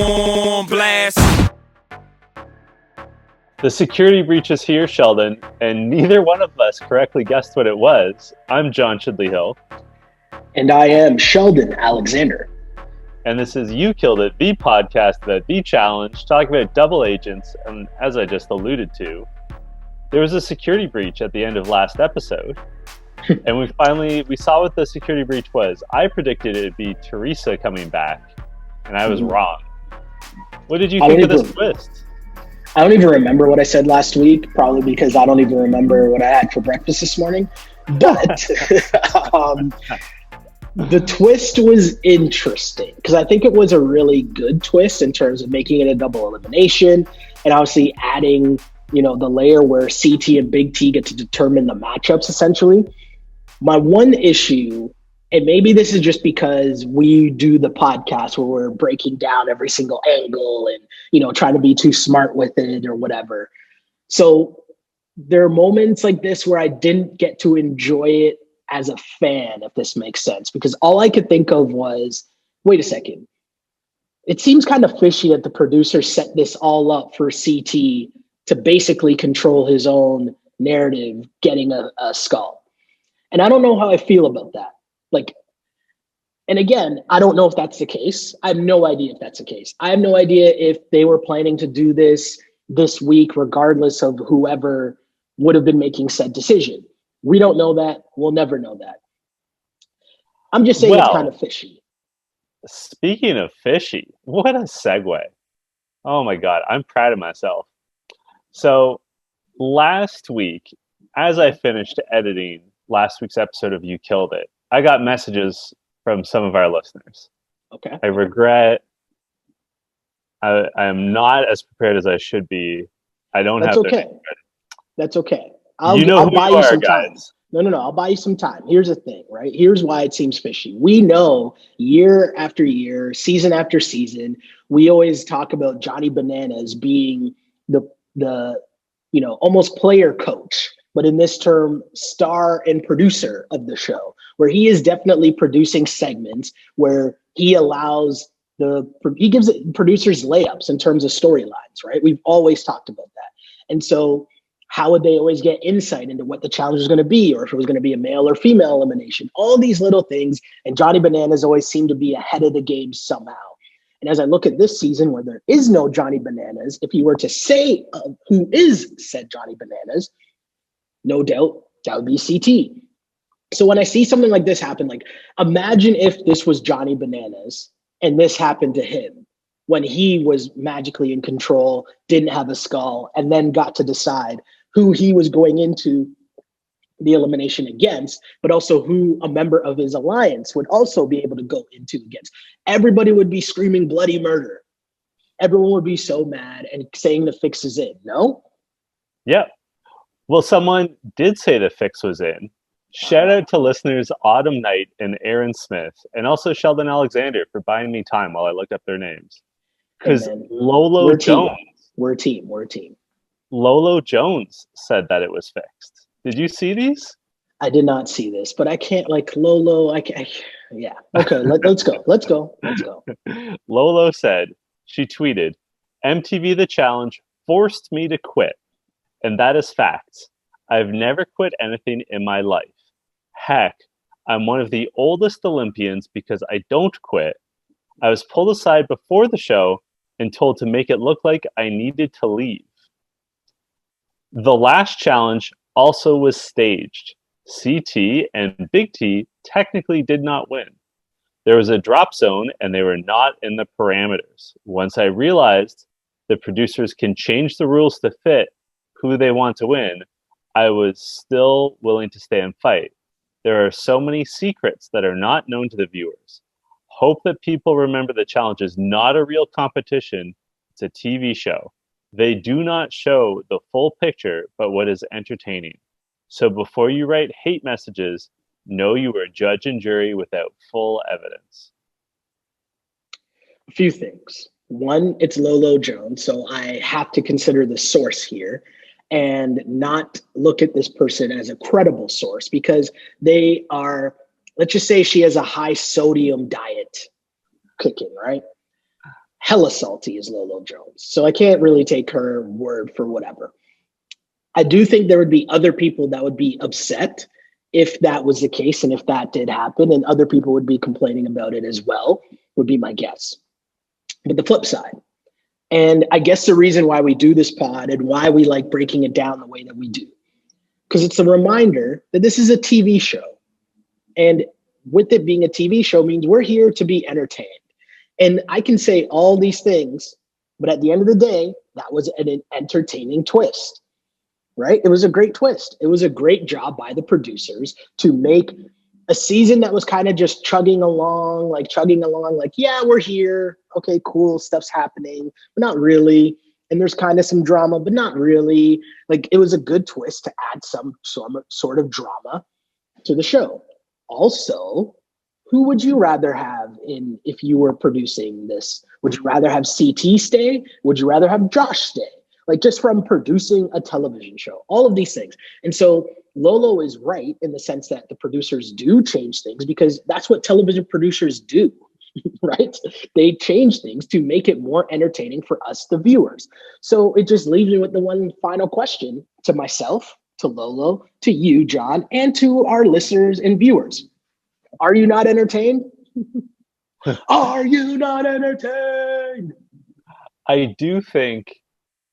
on blast. The security breach is here, Sheldon, and neither one of us correctly guessed what it was. I'm John Chidley Hill. And I am Sheldon Alexander. And this is You Killed It, the podcast about the challenge, talking about double agents, and as I just alluded to, there was a security breach at the end of last episode. And we saw what the security breach was. I predicted it'd be Teresa coming back, and I was wrong. What did you think of this twist? I don't even remember what I said last week, probably because I don't even remember what I had for breakfast this morning. But the twist was interesting because I think it was a really good twist in terms of making it a double elimination and obviously adding, the layer where CT and Big T get to determine the matchups essentially. My one issue, and maybe this is just because we do the podcast where we're breaking down every single angle and, trying to be too smart with it or whatever. So there are moments like this where I didn't get to enjoy it as a fan, if this makes sense, because all I could think of was, wait a second. It seems kind of fishy that the producer set this all up for CT to basically control his own narrative, getting a skull. And I don't know how I feel about that. And again, I don't know if that's the case. I have no idea if that's the case. I have no idea if they were planning to do this week, regardless of whoever would have been making said decision. We don't know that. We'll never know that. I'm just saying it's kind of fishy. Speaking of fishy, what a segue. Oh my God, I'm proud of myself. So last week, as I finished editing last week's episode of You Killed It, I got messages from some of our listeners. Okay. I regret I am not as prepared as I should be. I don't have okay. That's okay. I'll buy you some time. No. I'll buy you some time. Here's the thing, right? Here's why it seems fishy. We know year after year, season after season, we always talk about Johnny Bananas being the almost player coach, but in this term, star and producer of the show, where he is definitely producing segments where he allows he gives producers layups in terms of storylines, right? We've always talked about that. And so how would they always get insight into what the challenge is going to be, or if it was going to be a male or female elimination, all these little things. And Johnny Bananas always seemed to be ahead of the game somehow. And as I look at this season where there is no Johnny Bananas, if you were to say who is said Johnny Bananas, no doubt that would be CT. So when I see something like this happen, imagine if this was Johnny Bananas and this happened to him when he was magically in control, didn't have a skull, and then got to decide who he was going into the elimination against, but also who a member of his alliance would also be able to go into against. Everybody would be screaming bloody murder. Everyone would be so mad and saying the fix is in, no? Yeah. Well, someone did say the fix was in. Shout out to listeners Autumn Knight and Aaron Smith, and also Sheldon Alexander for buying me time while I looked up their names. Because Lolo Jones. We're a team. Lolo Jones said that it was fixed. Did you see these? I did not see this, but I can't Lolo. Yeah. Okay, let's go. Lolo said, she tweeted, MTV The Challenge forced me to quit. And that is facts. I've never quit anything in my life. Heck, I'm one of the oldest Olympians because I don't quit. I was pulled aside before the show and told to make it look like I needed to leave. The last challenge also was staged. CT and Big T technically did not win. There was a drop zone and they were not in the parameters. Once I realized the producers can change the rules to fit who they want to win, I was still willing to stay and fight. There are so many secrets that are not known to the viewers. Hope that people remember the challenge is not a real competition. It's a TV show. They do not show the full picture, but what is entertaining. So before you write hate messages, know you are judge and jury without full evidence. A few things. One, it's Lolo Jones, so I have to consider the source here and not look at this person as a credible source because they are, let's just say she has a high sodium diet cooking, right? hella salty is Lolo Jones. So I can't really take her word for whatever. I do think there would be other people that would be upset if that was the case and if that did happen, and other people would be complaining about it as well, would be my guess. But the flip side, and I guess the reason why we do this pod and why we like breaking it down the way that we do, because it's a reminder that this is a TV show. And with it being a TV show means we're here to be entertained. And I can say all these things, but at the end of the day, that was an entertaining twist, right? It was a great twist. It was a great job by the producers to make a season that was kind of just chugging along, like, yeah, we're here. Okay, cool, stuff's happening, but not really. And there's kind of some drama, but not really. Like, it was a good twist to add some sort of drama to the show. Also, who would you rather have if you were producing this? Would you rather have CT stay? Would you rather have Josh stay? Like, just from producing a television show, all of these things. And so Lolo is right in the sense that the producers do change things, because that's what television producers do, right? They change things to make it more entertaining for us, the viewers. So it just leaves me with the one final question to myself, to Lolo, to you, John, and to our listeners and viewers. Are you not entertained? Are you not entertained? I do think,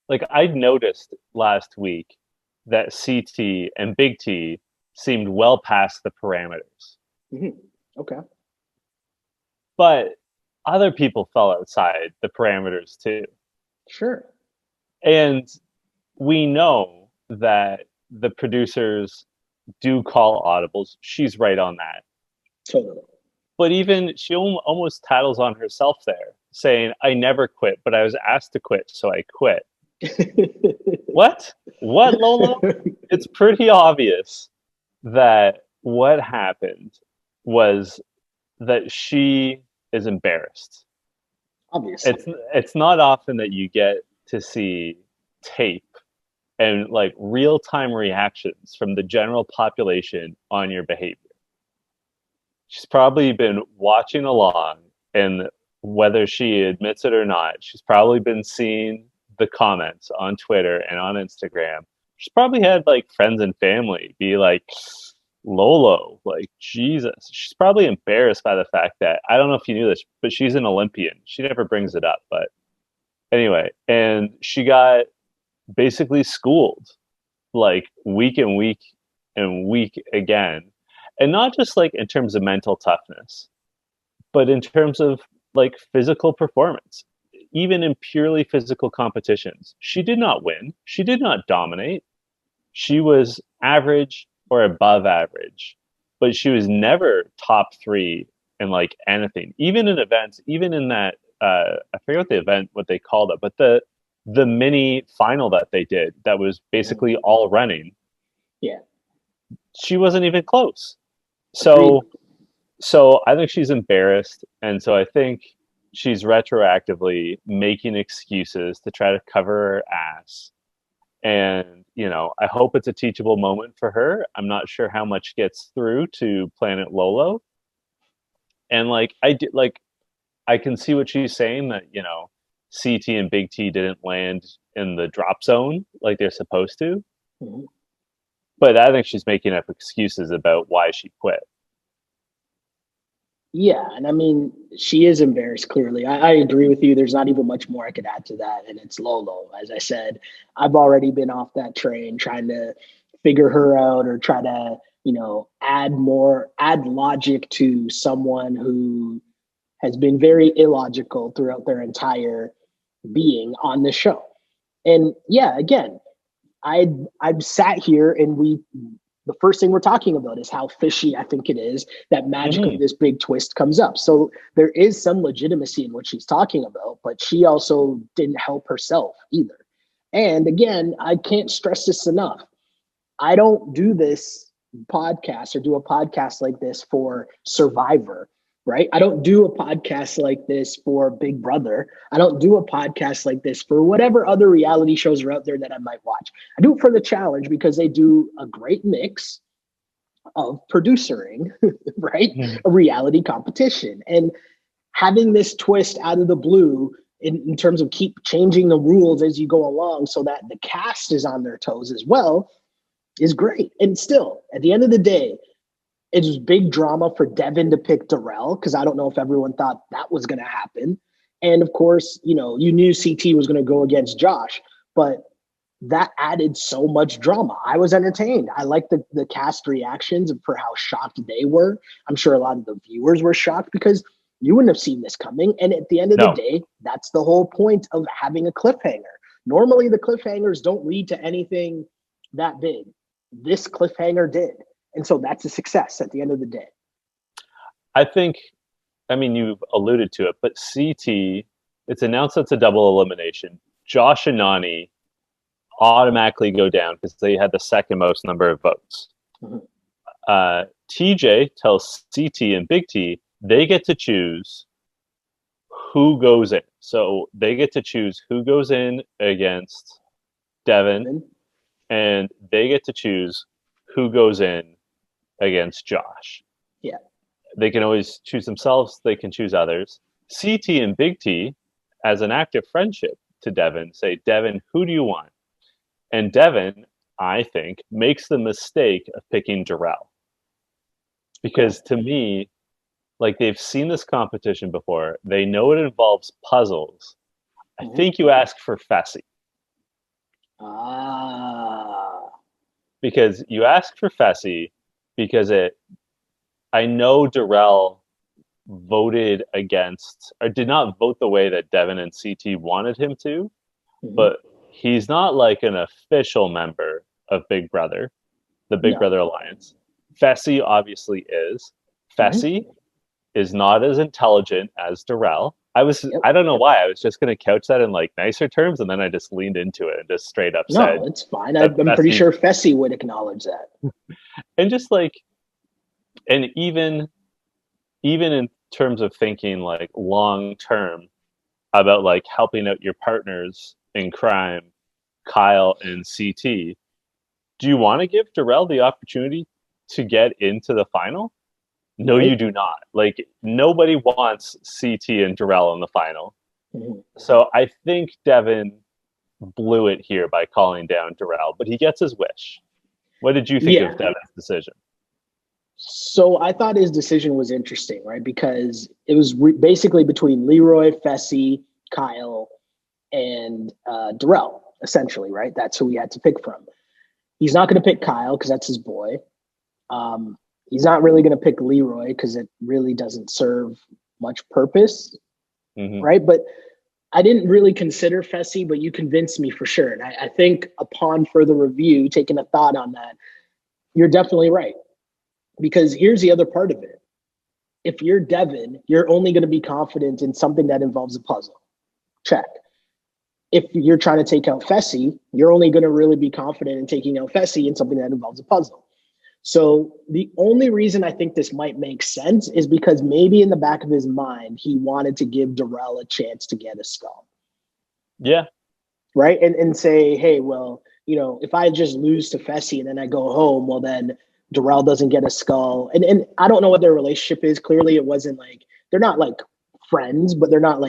like, I noticed last week that CT and Big T seemed well past the parameters. Mm-hmm. Okay. But other people fell outside the parameters too. Sure. And we know that the producers do call audibles. She's right on that. Totally. But even she almost tattles on herself there, saying, I never quit, but I was asked to quit, so I quit. What, Lolo? It's pretty obvious that what happened was that she is embarrassed. Obviously. It's not often that you get to see tape and like real-time reactions from the general population on your behavior. She's probably been watching along, and whether she admits it or not, she's probably been seeing the comments on Twitter and on Instagram. She's probably had like friends and family be like, Lolo, like, Jesus. She's probably embarrassed by the fact that, I don't know if you knew this, but she's an Olympian. She never brings it up, but anyway, and she got basically schooled like week and week and week again. And not just like in terms of mental toughness, but in terms of like physical performance. Even in purely physical competitions, she did not win. She did not dominate. She was average or above average, but she was never top 3 in like anything. Even in events, even in that, I forget what the event, what they called it, but the mini final that they did, that was basically all running. Yeah. She wasn't even close. So I think she's embarrassed. And so I think she's retroactively making excuses to try to cover her ass. And, you know, I hope it's a teachable moment for her. I'm not sure how much gets through to Planet Lolo. And like, I can see what she's saying, that, you know, CT and Big T didn't land in the drop zone like they're supposed to. Mm-hmm. But I think she's making up excuses about why she quit. Yeah, and I mean, she is embarrassed, clearly. I agree with you. There's not even much more I could add to that, and it's Lolo. As I said, I've already been off that train trying to figure her out, or try to, you know, add logic to someone who has been very illogical throughout their entire being on the show. And yeah, again, I've sat here and the first thing we're talking about is how fishy I think it is that magically this big twist comes up. So there is some legitimacy in what she's talking about, but she also didn't help herself either. And again, I can't stress this enough. I don't do this podcast or do a podcast like this for Survivor, right? I don't do a podcast like this for Big Brother. I don't do a podcast like this for whatever other reality shows are out there that I might watch. I do it for The Challenge because they do a great mix of producing, right? A reality competition. And having this twist out of the blue in terms of keep changing the rules as you go along so that the cast is on their toes as well is great. And still, at the end of the day, it was big drama for Devin to pick Darrell, because I don't know if everyone thought that was going to happen. And of course, you knew CT was going to go against Josh, but that added so much drama. I was entertained. I liked the cast reactions for how shocked they were. I'm sure a lot of the viewers were shocked because you wouldn't have seen this coming. And at the end of the day, that's the whole point of having a cliffhanger. Normally, the cliffhangers don't lead to anything that big. This cliffhanger did. And so that's a success at the end of the day. You've alluded to it, but CT, it's announced it's a double elimination. Josh and Nani automatically go down because they had the second most number of votes. Mm-hmm. TJ tells CT and Big T they get to choose who goes in. So they get to choose who goes in against Devin, and they get to choose who goes in against Josh. Yeah. They can always choose themselves. They can choose others. CT and Big T, as an act of friendship to Devin, say, Devin, who do you want? And Devin, I think, makes the mistake of picking Darrell. Because to me, they've seen this competition before. They know it involves puzzles. I think you ask for Fessy. Because you ask for Fessy because I know Darrell voted against, or did not vote the way that Devin and CT wanted him to, but he's not an official member of Big Brother, the Big Brother Alliance. Fessy obviously is. Fessy is not as intelligent as Darrell. I don't know why. I was just going to couch that in nicer terms, and then I just leaned into it and just straight up said. No, it's fine. I'm pretty sure Fessy would acknowledge that. And just and even in terms of thinking long term about helping out your partners in crime, Kyle and CT, do you want to give Darrell the opportunity to get into the final? No, you do not. Nobody wants CT and Darrell in the final. Mm-hmm. So I think Devin blew it here by calling down Darrell, but he gets his wish. What did you think of Devin's decision? So I thought his decision was interesting, right? Because it was basically between Leroy, Fessy, Kyle, and Darrell, essentially, right? That's who he had to pick from. He's not going to pick Kyle because that's his boy. He's not really going to pick Leroy because it really doesn't serve much purpose, right? But I didn't really consider Fessy, but you convinced me for sure. And I think upon further review, taking a thought on that, you're definitely right. Because here's the other part of it. If you're Devin, you're only going to be confident in something that involves a puzzle. Check. If you're trying to take out Fessy, you're only going to really be confident in taking out Fessy in something that involves a puzzle. So the only reason I think this might make sense is because maybe in the back of his mind, he wanted to give Darrell a chance to get a skull. Yeah. Right. And say, hey, well, if I just lose to Fessy and then I go home, well, then Darrell doesn't get a skull. And I don't know what their relationship is. Clearly it wasn't they're not friends, but they're not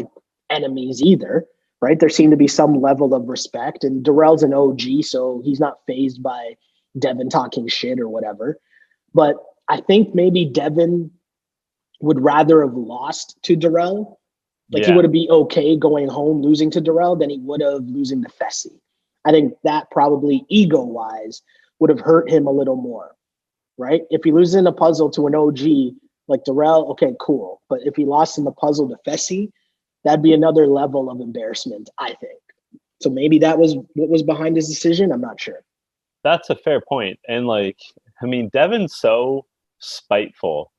enemies either. Right. There seemed to be some level of respect, and Darrell's an OG, so he's not fazed by Devin talking shit or whatever. But I think maybe Devin would rather have lost to Darrell. He would be okay going home losing to Darrell than he would have losing to Fessy. I think that probably ego-wise would have hurt him a little more, right? If he loses in a puzzle to an OG like Darrell, okay, cool. But if he lost in the puzzle to Fessy, that'd be another level of embarrassment, I think. So maybe that was what was behind his decision. I'm not sure. That's a fair point. And Devin's so spiteful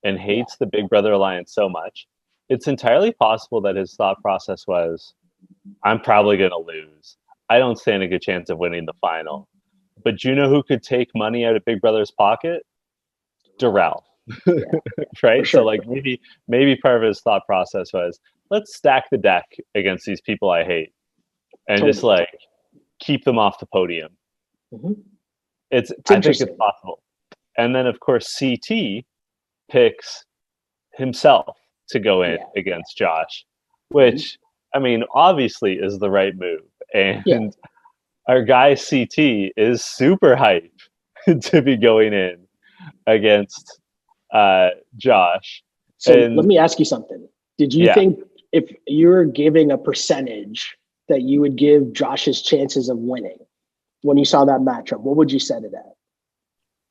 and hates the Big Brother Alliance so much. It's entirely possible that his thought process was, I'm probably going to lose. I don't stand a good chance of winning the final. But you know who could take money out of Big Brother's pocket? Darrell. Right? Sure. So maybe part of his thought process was, let's stack the deck against these people I hate and just keep them off the podium. Mm-hmm. I think it's possible. And then of course CT picks himself to go in against Josh, which I mean, obviously is the right move. Yeah. And our guy CT is super hype to be going in against Josh. So let And me ask you something. Did you yeah, think if you're giving a percentage that you would give Josh's chances of winning when you saw that matchup, what would you set it at?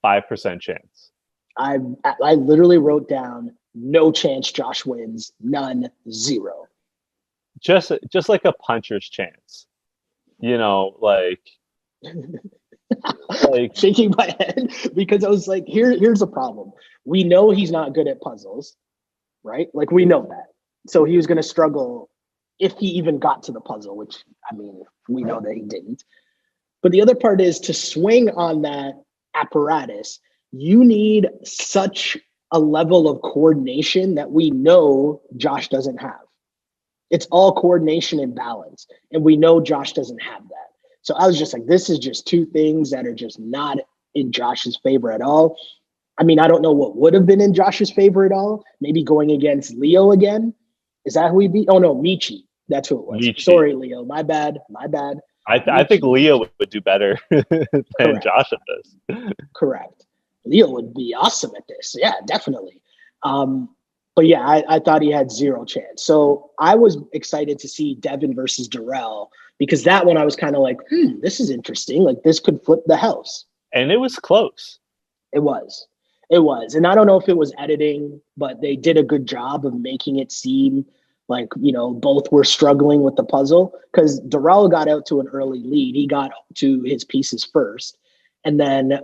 5% chance. I I literally wrote down no chance Josh wins, none, zero. Just like a puncher's chance. You know, like Shaking my head because I was like, here's the problem. We know he's not good at puzzles, right? Like we know that. So he was going to struggle if he even got to the puzzle, which I mean, we know that he didn't. But the other part is to swing on that apparatus, you need such a level of coordination that we know Josh doesn't have. It's all coordination and balance. And we know Josh doesn't have that. So I was just like, this is just two things that are just not in Josh's favor at all. I mean, I don't know what would have been in Josh's favor at all. Maybe going against Leo again. Is that who he beat? Oh no, Michi. That's who it was. Michi. Sorry, Leo. My bad. My bad. I think Leo would do better than Correct. Josh at this. Correct. Leo would be awesome at this. Yeah, definitely. But yeah, I thought he had zero chance. So I was excited to see Devin versus Darrell because that one I was kind of like, this is interesting. Like this could flip the house. And it was close. It was. It was. And I don't know if it was editing, but they did a good job of making it seem like, you know, both were struggling with the puzzle because Darrell got out to an early lead. He got to his pieces first. And then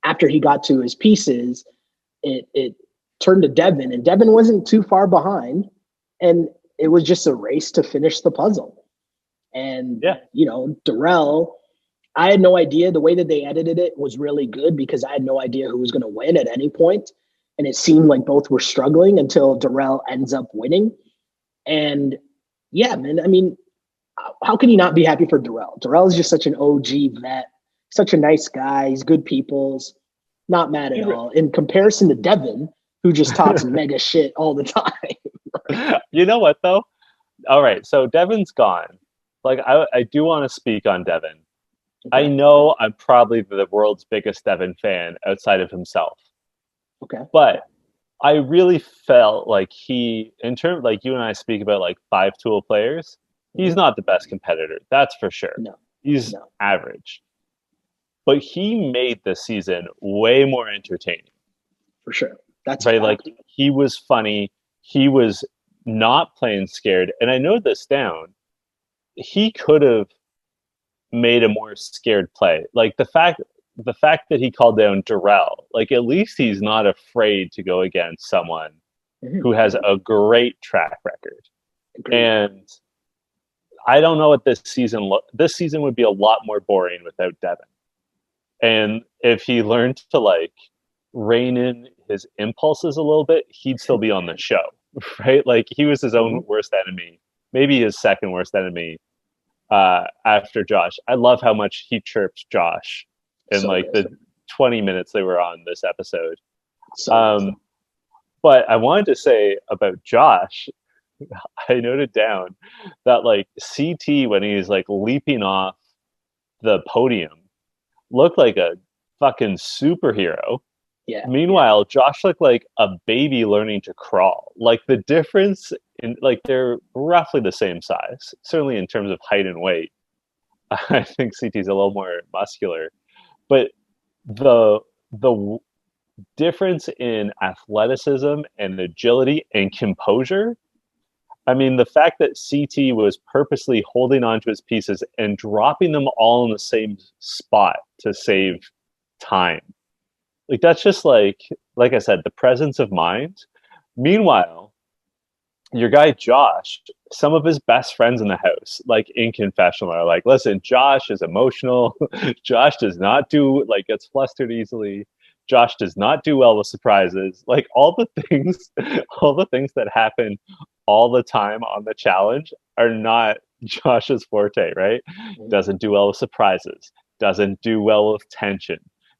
after he got to his pieces, it turned to Devin, and Devin wasn't too far behind. And it was just a race to finish the puzzle. And, yeah, you know, Darrell, I had no idea. The way that they edited it was really good because I had no idea who was going to win at any point. And it seemed like both were struggling until Darrell ends up winning. And yeah, man, I mean, how can you not be happy for Darrell? Darrell is just such an OG vet, such a nice guy. He's good people's, not mad at all. In comparison to Devin, who just talks mega shit all the time. You know what, though? All right, so Devin's gone. Like, I do want to speak on Devin. Okay. I know I'm probably the world's biggest Devin fan outside of himself. Okay. But I really felt like in terms, like you and I speak about like 5-tool players, he's not the best competitor. That's for sure. No. He's average. But he made this season way more entertaining. For sure. That's right. Like he was funny. He was not playing scared. And I know this down. He could have made a more scared play. Like the fact that he called down Darrell, like at least he's not afraid to go against someone who has a great track record. Agreed. And I don't know what this season would be a lot more boring without Devin. And if he learned to like rein in his impulses a little bit, he'd still be on the show, right? Like he was his own worst enemy, maybe his second worst enemy after Josh. I love how much he chirps Josh in the 20 minutes they were on this episode. But I wanted to say about Josh, I noted down that like CT, when he's like leaping off the podium, looked like a fucking superhero. Yeah. Meanwhile, Josh looked like a baby learning to crawl. Like the difference in like they're roughly the same size, certainly in terms of height and weight. I think CT's a little more muscular, but the difference in athleticism and agility and composure. I mean, the fact that CT was purposely holding on to his pieces and dropping them all in the same spot to save time. Like, that's just like I said, the presence of mind. Meanwhile, your guy Josh, some of his best friends in the house, like in confessional, are like, listen, Josh is emotional. Josh does not gets flustered easily. Josh does not do well with surprises. Like all the things that happen all the time on the challenge are not Josh's forte, right? Doesn't do well with surprises. Doesn't do well with tension.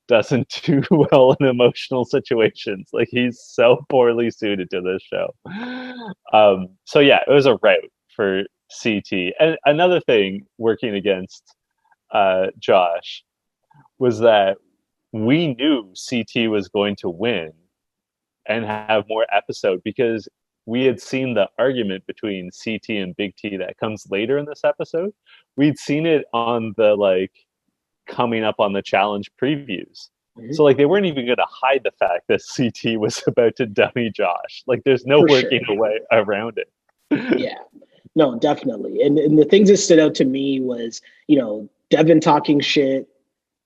Doesn't do well in emotional situations. Like he's so poorly suited to this show. So yeah, it was a rout for CT. And another thing working against Josh was that we knew CT was going to win and have more episode because we had seen the argument between CT and Big T that comes later in this episode. We'd seen it on the like coming up on the challenge previews. Mm-hmm. So like they weren't even going to hide the fact that CT was about to dummy Josh. Like there's no working a way around it. Yeah, no, definitely. And the things that stood out to me was, you know, Devin talking shit,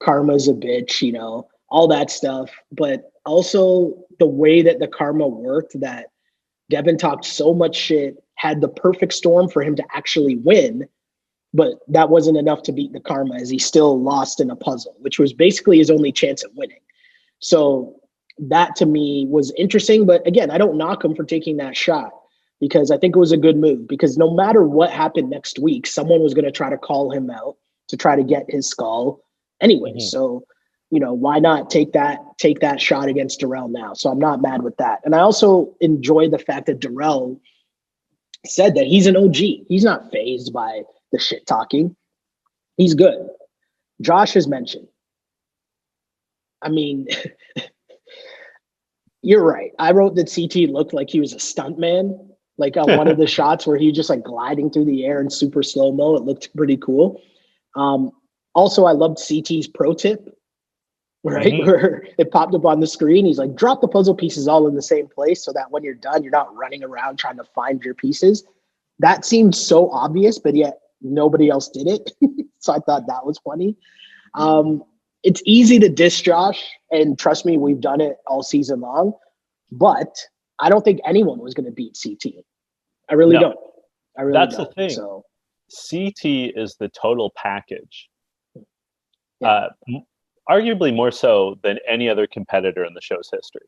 Karma's a bitch, you know, all that stuff. But also the way that the karma worked, that Devin talked so much shit, had the perfect storm for him to actually win, but that wasn't enough to beat the karma as he still lost in a puzzle, which was basically his only chance at winning. So that to me was interesting. But again, I don't knock him for taking that shot because I think it was a good move, because no matter what happened next week, someone was going to try to call him out to try to get his skull anyway. Mm-hmm. So, you know, why not take that shot against Darrell now? So I'm not mad with that. And I also enjoy the fact that Darrell said that he's an OG. He's not fazed by the shit talking. He's good. Josh has mentioned. I mean, you're right. I wrote that CT looked like he was a stuntman. Like on one of the shots where he just like gliding through the air in super slow-mo. It looked pretty cool. Also, I loved CT's pro tip, right? Mm-hmm. Where it popped up on the screen. He's like, drop the puzzle pieces all in the same place so that when you're done, you're not running around trying to find your pieces. That seemed so obvious, but yet nobody else did it. So I thought that was funny. It's easy to diss Josh, and trust me, we've done it all season long, but I don't think anyone was going to beat CT. I really don't. That's the thing. So CT is the total package. Yeah. Arguably more so than any other competitor in the show's history.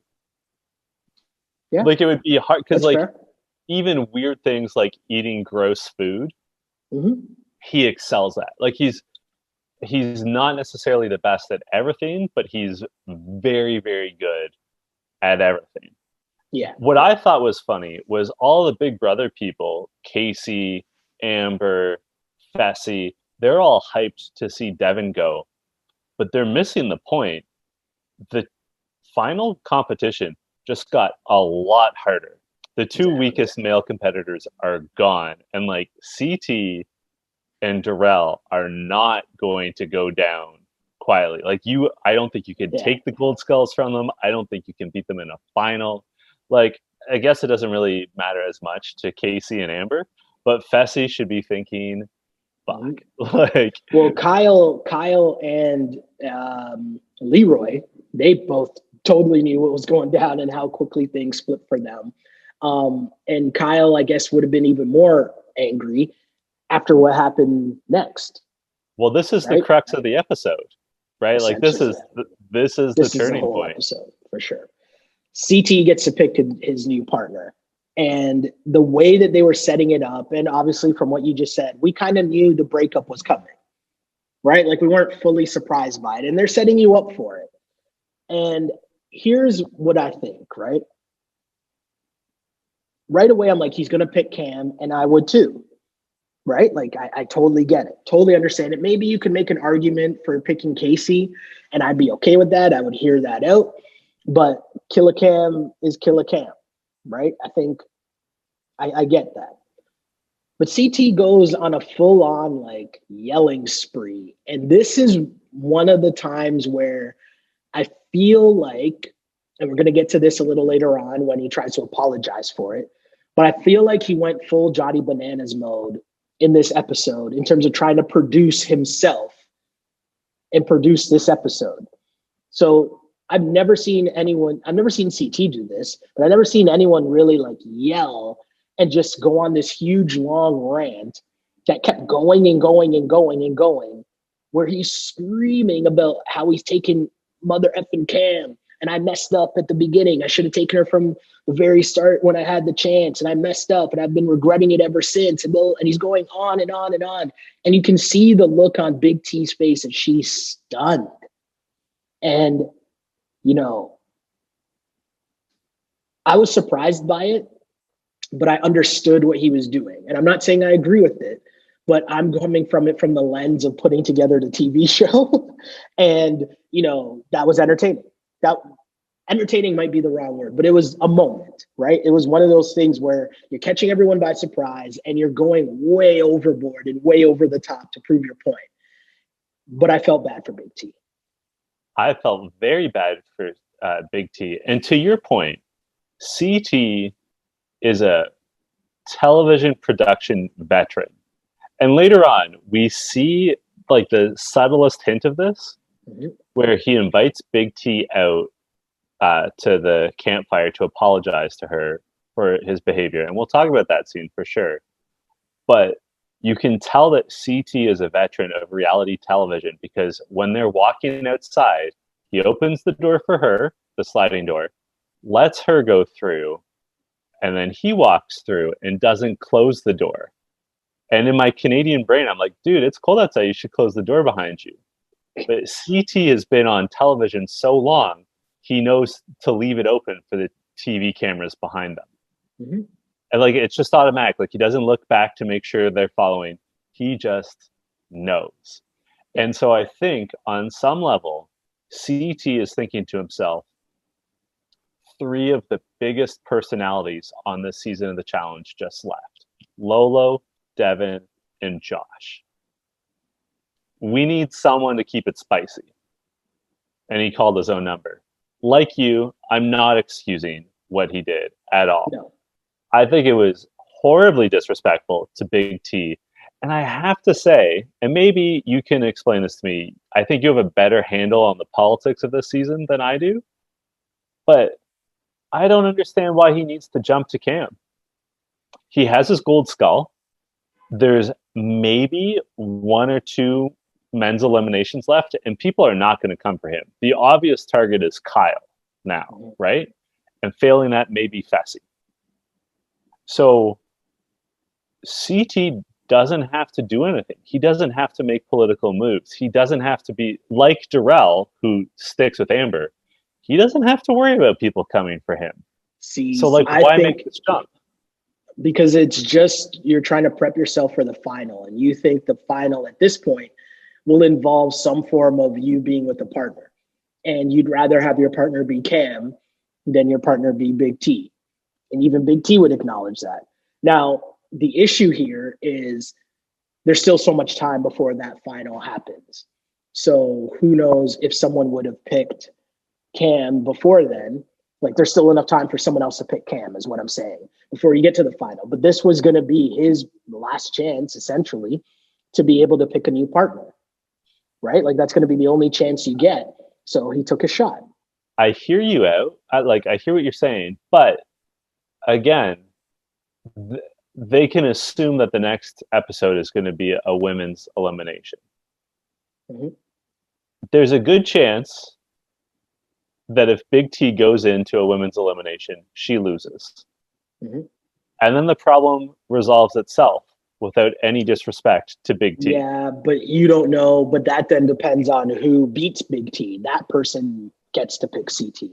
Yeah. Like it would be hard because like fair. Even weird things like eating gross food, mm-hmm. he excels at. Like he's not necessarily the best at everything, but he's very, very good at everything. Yeah. What I thought was funny was all the Big Brother people, Casey, Amber, Fessy, they're all hyped to see Devin go, but they're missing the point. The final competition just got a lot harder. The two weakest male competitors are gone, and like CT and Darrell are not going to go down quietly. Like I don't think you can take the gold skulls from them. I don't think you can beat them in a final. Like, I guess it doesn't really matter as much to Casey and Amber, but Fessy should be thinking, fuck. Like, well, Kyle and Leroy, they both totally knew what was going down and how quickly things flipped for them. And Kyle, I guess, would have been even more angry after what happened next. Well, this is the crux of the episode, right? Like this is the turning point. Episode, for sure. CT gets to pick his new partner, and the way that they were setting it up, and obviously from what you just said, we kind of knew the breakup was coming, right? Like we weren't fully surprised by it, and they're setting you up for it. And here's what I think, right? Right away, I'm like, he's going to pick Cam, and I would too. Right? Like, I totally get it. Totally understand it. Maybe you can make an argument for picking Casey, and I'd be okay with that. I would hear that out. But Killer Cam is Killer Cam, right? I think I get that. But CT goes on a full-on, like, yelling spree. And this is one of the times where I feel like, and we're going to get to this a little later on when he tries to apologize for it, but I feel like he went full Johnny Bananas mode in this episode in terms of trying to produce himself and produce this episode. So I've never seen CT do this, but I've never seen anyone really like yell and just go on this huge long rant that kept going and going and going and going, where he's screaming about how he's taking mother effing Cam. And I messed up at the beginning. I should have taken her from the very start when I had the chance. And I messed up, and I've been regretting it ever since. And he's going on and on and on. And you can see the look on Big T's face, and she's stunned. And, you know, I was surprised by it. but I understood what he was doing. And I'm not saying I agree with it, but I'm coming from it from the lens of putting together the TV show. And, that was entertaining. That entertaining might be the wrong word, but it was a moment, right? It was one of those things where you're catching everyone by surprise and you're going way overboard and way over the top to prove your point. But I felt bad for Big T. I felt very bad for Big T. And to your point, CT is a television production veteran. And later on, we see like the subtlest hint of this, where he invites Big T out to the campfire to apologize to her for his behavior. And we'll talk about that scene for sure. But you can tell that CT is a veteran of reality television because when they're walking outside, he opens the door for her, the sliding door, lets her go through, and then he walks through and doesn't close the door. And in my Canadian brain, I'm like, dude, it's cold outside. You should close the door behind you. But CT has been on television so long, he knows to leave it open for the TV cameras behind them. Mm-hmm. And like, it's just automatic. Like, he doesn't look back to make sure they're following. He just knows. And so I think on some level, CT is thinking to himself, 3 of the biggest personalities on this season of the challenge just left. Lolo, Devin, and Josh. We need someone to keep it spicy. And he called his own number. Like you, I'm not excusing what he did at all. No. I think it was horribly disrespectful to Big T. And I have to say, and maybe you can explain this to me, I think you have a better handle on the politics of this season than I do. But I don't understand why he needs to jump to Cam. He has his gold skull. There's maybe 1 or 2 men's eliminations left, and people are not going to come for him. The obvious target is Kyle now, right? And failing that, maybe Fessy. So CT doesn't have to do anything. He doesn't have to make political moves. He doesn't have to be like Darrell, who sticks with Amber. He doesn't have to worry about people coming for him. So, like, why make this jump? Because it's just, you're trying to prep yourself for the final, and you think the final at this point will involve some form of you being with a partner, and you'd rather have your partner be Cam than your partner be Big T. And even Big T would acknowledge that. Now, the issue here is there's still so much time before that final happens. So who knows if someone would have picked Cam before then. Like, there's still enough time for someone else to pick Cam, is what I'm saying, before you get to the final. But this was going to be his last chance, essentially, to be able to pick a new partner, right? Like, that's going to be the only chance you get. So he took a shot. I hear you out. I hear what you're saying. But again, they can assume that the next episode is going to be a women's elimination. Mm-hmm. There's a good chance that if Big T goes into a women's elimination, she loses. Mm-hmm. And then the problem resolves itself without any disrespect to Big T. Yeah, but you don't know. But that then depends on who beats Big T. That person gets to pick CT,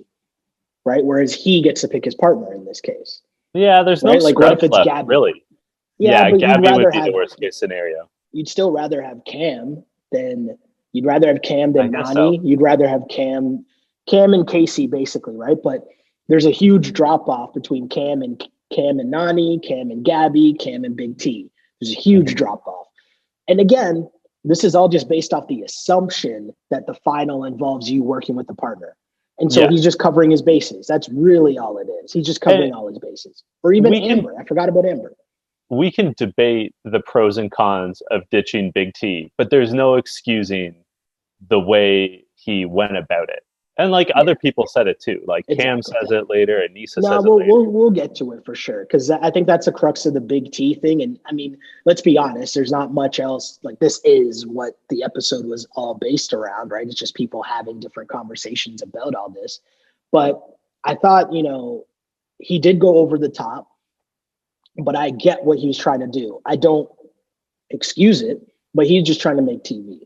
right? Whereas he gets to pick his partner in this case. Yeah, there's no like, what if it's left, Gabby? Really. Yeah, Gabby would be the worst case scenario. You'd still rather have Cam than Nani. So. You'd rather have Cam and Casey, basically, right? But there's a huge drop off between Cam and Nani, Cam and Gabby, Cam and Big T. There's a huge drop off. And again, this is all just based off the assumption that the final involves you working with the partner. And so he's just covering his bases. That's really all it is. He's just covering all his bases. Or even Amber. I forgot about Amber. We can debate the pros and cons of ditching Big T, but there's no excusing the way he went about it. And like other people said it too. Like Cam says it later, and Nisa says it later. We'll get to it for sure, because I think that's the crux of the Big T thing. And I mean, let's be honest, there's not much else. Like, this is what the episode was all based around, right? It's just people having different conversations about all this. But I thought, he did go over the top, but I get what he was trying to do. I don't excuse it, but he's just trying to make TV.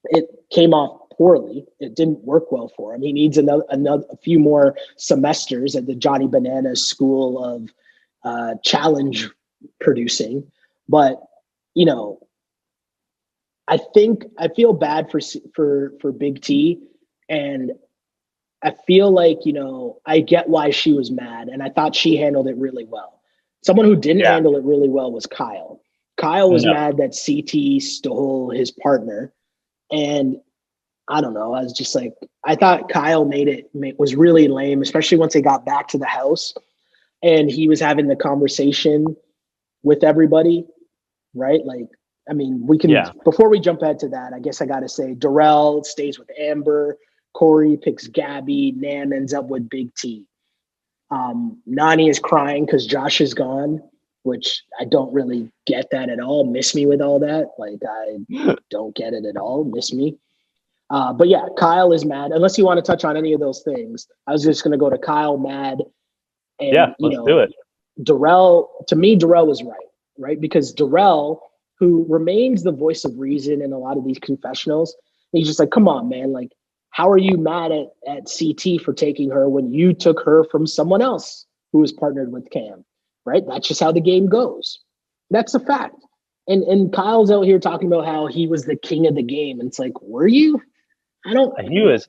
It came off poorly. It didn't work well for him. He needs a few more semesters at the Johnny Bananas School of challenge producing. But, I feel bad for Big T, and I feel like, I get why she was mad, and I thought she handled it really well. Someone who didn't handle it really well was Kyle. Kyle was mad that CT stole his partner, and I don't know. I was just like, I thought Kyle was really lame, especially once they got back to the house and he was having the conversation with everybody, right? Like, I mean, before we jump ahead to that, I guess I got to say Darrell stays with Amber, Corey picks Gabby, Nam ends up with Big T. Nani is crying because Josh is gone, which I don't really get that at all. Miss me with all that. Like, I don't get it at all. Miss me. But yeah, Kyle is mad. Unless you want to touch on any of those things, I was just going to go to Kyle mad. And, let's do it. Darrell was right? Because Darrell, who remains the voice of reason in a lot of these confessionals, he's just like, come on, man. Like, how are you mad at CT for taking her when you took her from someone else who was partnered with Cam, right? That's just how the game goes. That's a fact. And Kyle's out here talking about how he was the king of the game. And it's like, were you? He was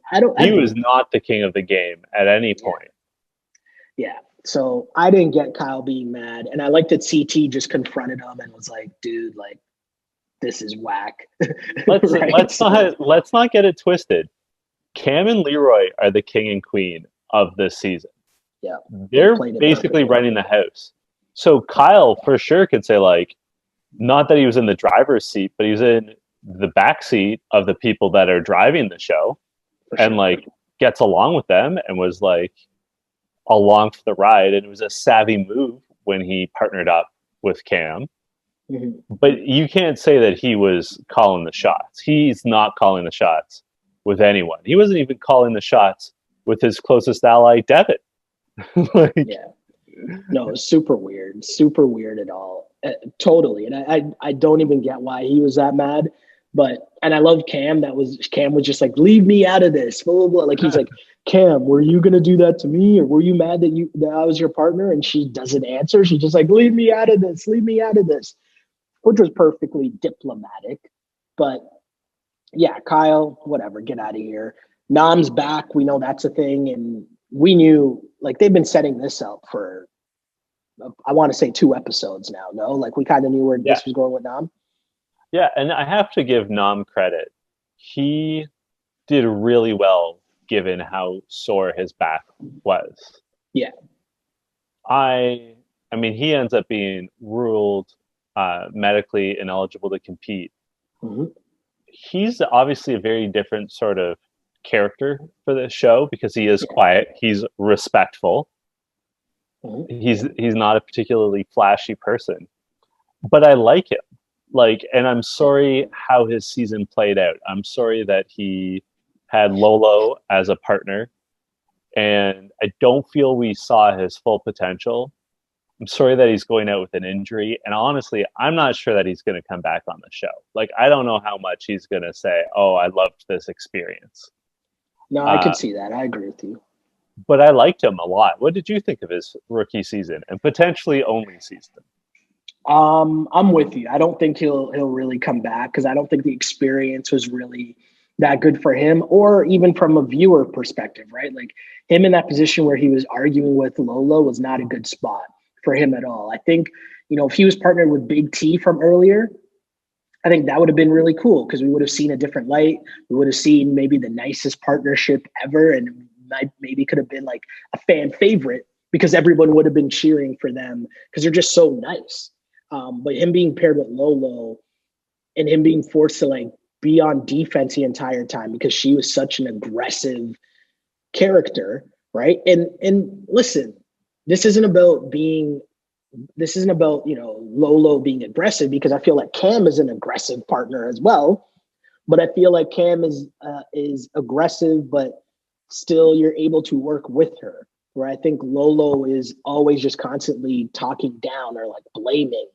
not the king of the game at any point. Yeah. So I didn't get Kyle being mad. And I liked that CT just confronted him and was like, dude, like, this is whack. Let's not get it twisted. Cam and Leroy are the king and queen of this season. Yeah. They're basically running the house. So Kyle for sure could say, like, not that he was in the driver's seat, but he was in the back seat of the people that are driving the show and like gets along with them and was like along for the ride. And it was a savvy move when he partnered up with Cam. Mm-hmm. But you can't say that he was calling the shots. He's not calling the shots with anyone. He wasn't even calling the shots with his closest ally, Devin. No, it's super weird at all. Totally. And I don't even get why he was that mad. And I love Cam. Cam was just like, leave me out of this. Blah, blah, blah. Like, he's like, Cam, were you going to do that to me? Or were you mad that I was your partner? And she doesn't answer. She's just like, leave me out of this. Leave me out of this. Which was perfectly diplomatic. But yeah, Kyle, whatever, get out of here. Nam's back. We know that's a thing. And we knew, like, they've been setting this up for, I want to say 2 episodes now. No, like, we kind of knew where this was going with Nam. Yeah, and I have to give Nam credit. He did really well given how sore his back was. Yeah. I mean, he ends up being ruled medically ineligible to compete. Mm-hmm. He's obviously a very different sort of character for this show because he is quiet. He's respectful. Mm-hmm. He's not a particularly flashy person, but I like him. Like, and I'm sorry how his season played out. I'm sorry that he had Lolo as a partner, and I don't feel we saw his full potential. I'm sorry that he's going out with an injury, and honestly, I'm not sure that he's going to come back on the show. Like, I don't know how much he's going to say, oh, I loved this experience. No, I can see that. I agree with you. But I liked him a lot. What did you think of his rookie season and potentially only season? I'm with you. I don't think he'll really come back because I don't think the experience was really that good for him, or even from a viewer perspective, right? Like, him in that position where he was arguing with Lolo was not a good spot for him at all. I think, if he was partnered with Big T from earlier, I think that would have been really cool because we would have seen a different light. We would have seen maybe the nicest partnership ever, and maybe could have been like a fan favorite because everyone would have been cheering for them because they're just so nice. But him being paired with Lolo and him being forced to like be on defense the entire time because she was such an aggressive character, right? And listen, this isn't about Lolo being aggressive, because I feel like Cam is an aggressive partner as well. But I feel like Cam is aggressive, but still you're able to work with her. Where I think Lolo is always just constantly talking down or like blaming,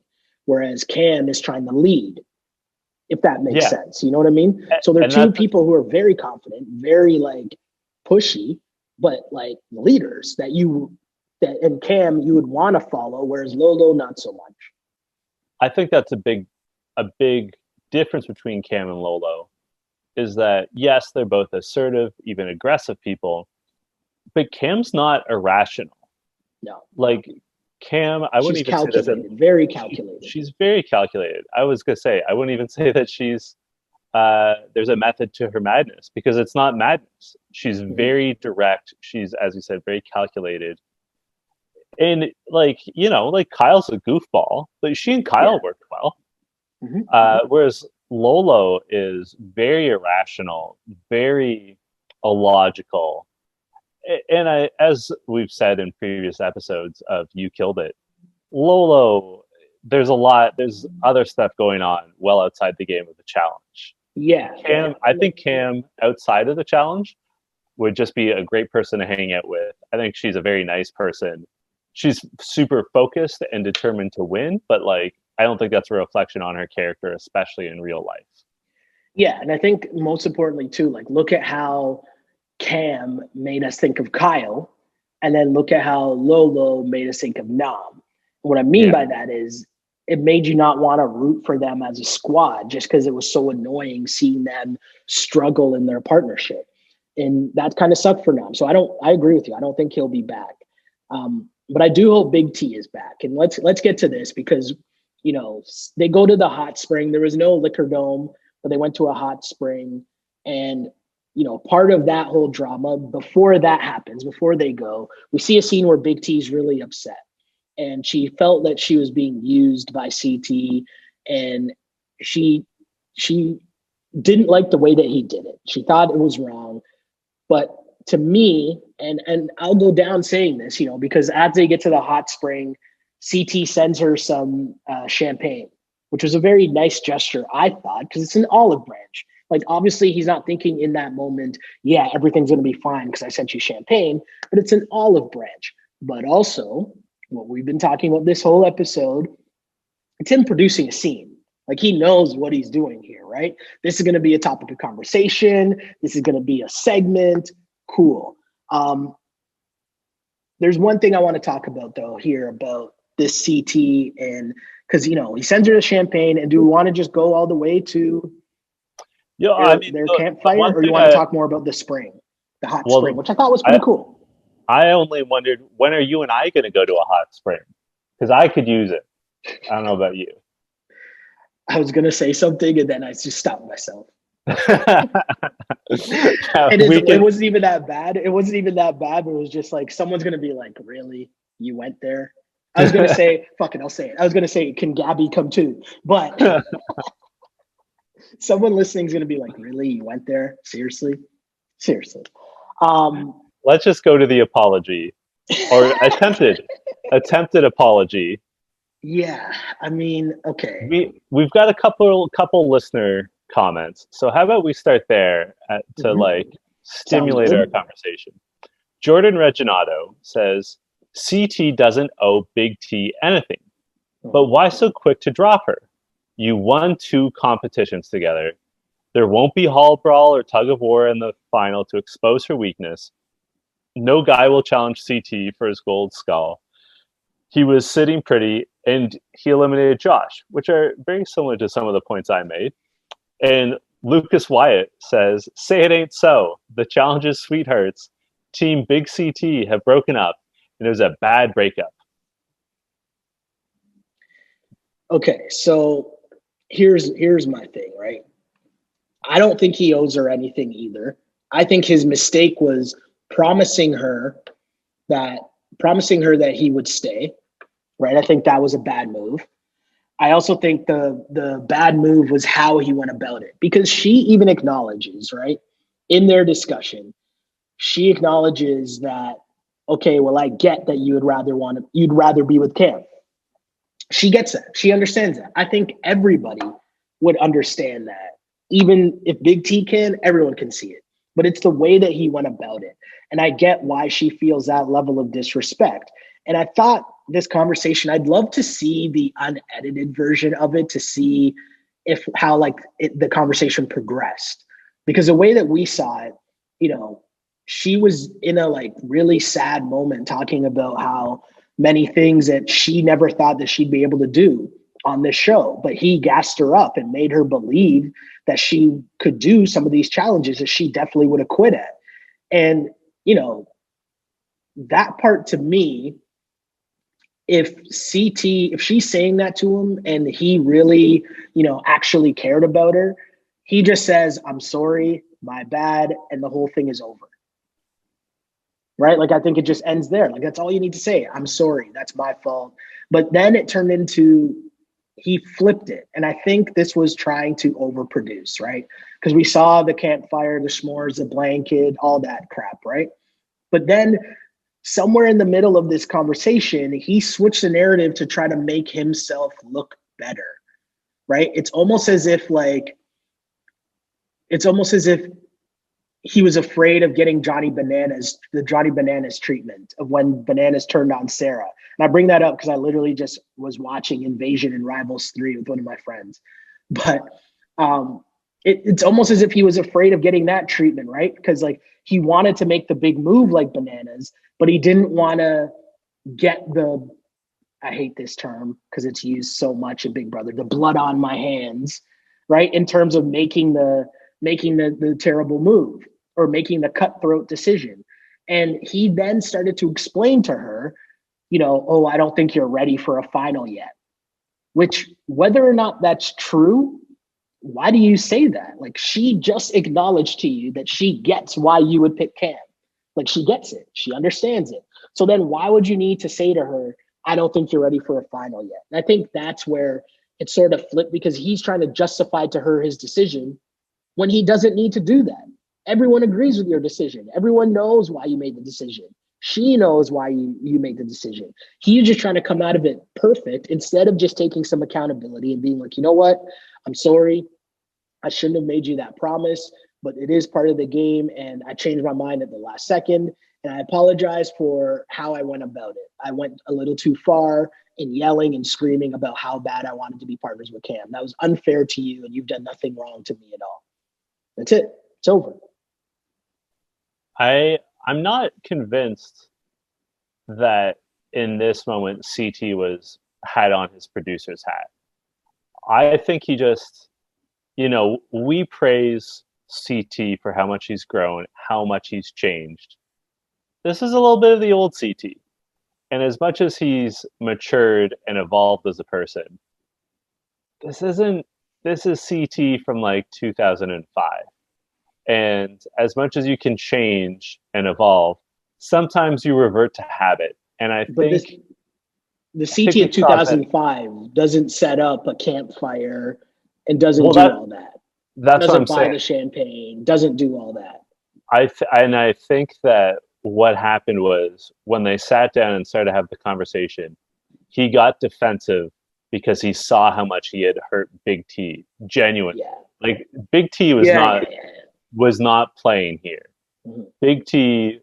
whereas Cam is trying to lead, if that makes sense. You know what I mean? So they're two people who are very confident, very like pushy, but like leaders that you that in Cam you would want to follow, whereas Lolo not so much. I think that's a big difference between Cam and Lolo is that yes, they're both assertive, even aggressive people, but Cam's not irrational. No. Like Cam, I wouldn't even say that very calculated. She's very calculated. I was gonna say I wouldn't even say that she's there's a method to her madness because it's not madness. She's very direct. She's, as you said, very calculated. And like, you know, like Kyle's a goofball, but she and Kyle worked well. Whereas Lolo is very irrational, very illogical. And as we've said in previous episodes of You Killed It, Lolo, there's other stuff going on well outside the game of the challenge. Yeah. Cam, I think Cam outside of the challenge would just be a great person to hang out with. I think she's a very nice person. She's super focused and determined to win, but like, I don't think that's a reflection on her character, especially in real life. Yeah. And I think most importantly too, like look at how Cam made us think of Kyle, and then look at how Lolo made us think of Nam. What I mean by that is it made you not want to root for them as a squad just because it was so annoying seeing them struggle in their partnership. And that kind of sucked for Nam. So I agree with you. I don't think he'll be back. But I do hope Big T is back. And let's get to this because, you know, they go to the hot spring. There was no liquor dome, but they went to a hot spring. And, you know, part of that whole drama, before that happens, before they go, we see a scene where Big T's really upset. And she felt that she was being used by CT, and she didn't like the way that he did it. She thought it was wrong. But to me, and I'll go down saying this, you know, because as they get to the hot spring, CT sends her some champagne, which was a very nice gesture, I thought, because it's an olive branch. Like, obviously, he's not thinking in that moment, yeah, everything's going to be fine because I sent you champagne, but it's an olive branch. But also, what we've been talking about this whole episode, it's him producing a scene. Like, he knows what he's doing here, right? This is going to be a topic of conversation. This is going to be a segment. Cool. There's one thing I want to talk about, though, here about this CT, and because, you know, he sends her the champagne, and do we want to just go all the way to their campfire, or you want to talk more about the spring, the hot spring, which I thought was pretty cool? I only wondered, when are you and I going to go to a hot spring? Because I could use it. I don't know about you. I was going to say something, and then I just stopped myself. It wasn't even that bad. It wasn't even that bad, but it was just like, someone's going to be like, really? You went there? I was going to say, fuck it, I'll say it. I was going to say, can Gabby come too? But someone listening is going to be like, really? You went there? Seriously? Let's just go to the apology, or attempted apology. Yeah, I mean, okay. We've got a couple listener comments, so how about we start there to like stimulate our conversation. Jordan Reginato says CT doesn't owe Big T anything, but why so quick to drop her? You won 2 competitions together. There won't be hall brawl or tug of war in the final to expose her weakness. No guy will challenge CT for his gold skull. He was sitting pretty, and he eliminated Josh, which are very similar to some of the points I made. And Lucas Wyatt says, say it ain't so. The challenge's sweethearts, Team Big CT, have broken up, and it was a bad breakup. Okay, so here's my thing, right? I don't think he owes her anything either. I think his mistake was promising her that he would stay, right? I think that was a bad move. I also think the bad move was how he went about it, because she even acknowledges, right, in their discussion, she acknowledges that, okay, well, I get that you'd rather be with Cam. She gets that. She understands that. I think everybody would understand that. Even if Big T can, everyone can see it. But it's the way that he went about it. And I get why she feels that level of disrespect. And I thought this conversation, I'd love to see the unedited version of it to see how the conversation progressed. Because the way that we saw it, you know, she was in a like really sad moment talking about how many things that she never thought that she'd be able to do on this show, but he gassed her up and made her believe that she could do some of these challenges that she definitely would have quit at. And, you know, that part to me, if CT, if she's saying that to him and he really, you know, actually cared about her, he just says, I'm sorry, my bad, and the whole thing is over. Right? Like, I think it just ends there. Like, that's all you need to say. I'm sorry, that's my fault. But then it turned into, he flipped it. And I think this was trying to overproduce, right? Because we saw the campfire, the s'mores, the blanket, all that crap, right? But then somewhere in the middle of this conversation, he switched the narrative to try to make himself look better, right? It's almost as if he was afraid of getting the Johnny Bananas treatment of when Bananas turned on Sarah. And I bring that up because I literally just was watching Invasion and Rivals 3 with one of my friends. But it's almost as if he was afraid of getting that treatment, right? Because like he wanted to make the big move like Bananas, but he didn't want to get the, I hate this term because it's used so much in Big Brother, the blood on my hands, right? In terms of making the terrible move or making the cutthroat decision. And he then started to explain to her, you know, oh, I don't think you're ready for a final yet. Which, whether or not that's true, why do you say that? Like, she just acknowledged to you that she gets why you would pick Cam. Like, she gets it. She understands it. So then why would you need to say to her, I don't think you're ready for a final yet? And I think that's where it sort of flipped, because he's trying to justify to her his decision when he doesn't need to do that. Everyone agrees with your decision. Everyone knows why you made the decision. She knows why you made the decision. He's just trying to come out of it perfect instead of just taking some accountability and being like, you know what? I'm sorry. I shouldn't have made you that promise, but it is part of the game. And I changed my mind at the last second. And I apologize for how I went about it. I went a little too far in yelling and screaming about how bad I wanted to be partners with Cam. That was unfair to you, and you've done nothing wrong to me at all. That's it. It's over. I'm not convinced that in this moment CT had on his producer's hat. I think he just, you know, we praise CT for how much he's grown, how much he's changed. This is a little bit of the old CT. And as much as he's matured and evolved as a person, this is CT from like 2005. And as much as you can change and evolve, sometimes you revert to habit. And I think the CT of 2005 doesn't set up a campfire and doesn't do all that. That's what I'm saying. Doesn't buy the champagne, doesn't do all that. I think that what happened was when they sat down and started to have the conversation, he got defensive because he saw how much he had hurt Big T. Genuinely. Yeah. Like Big T was not playing here. Mm-hmm. Big T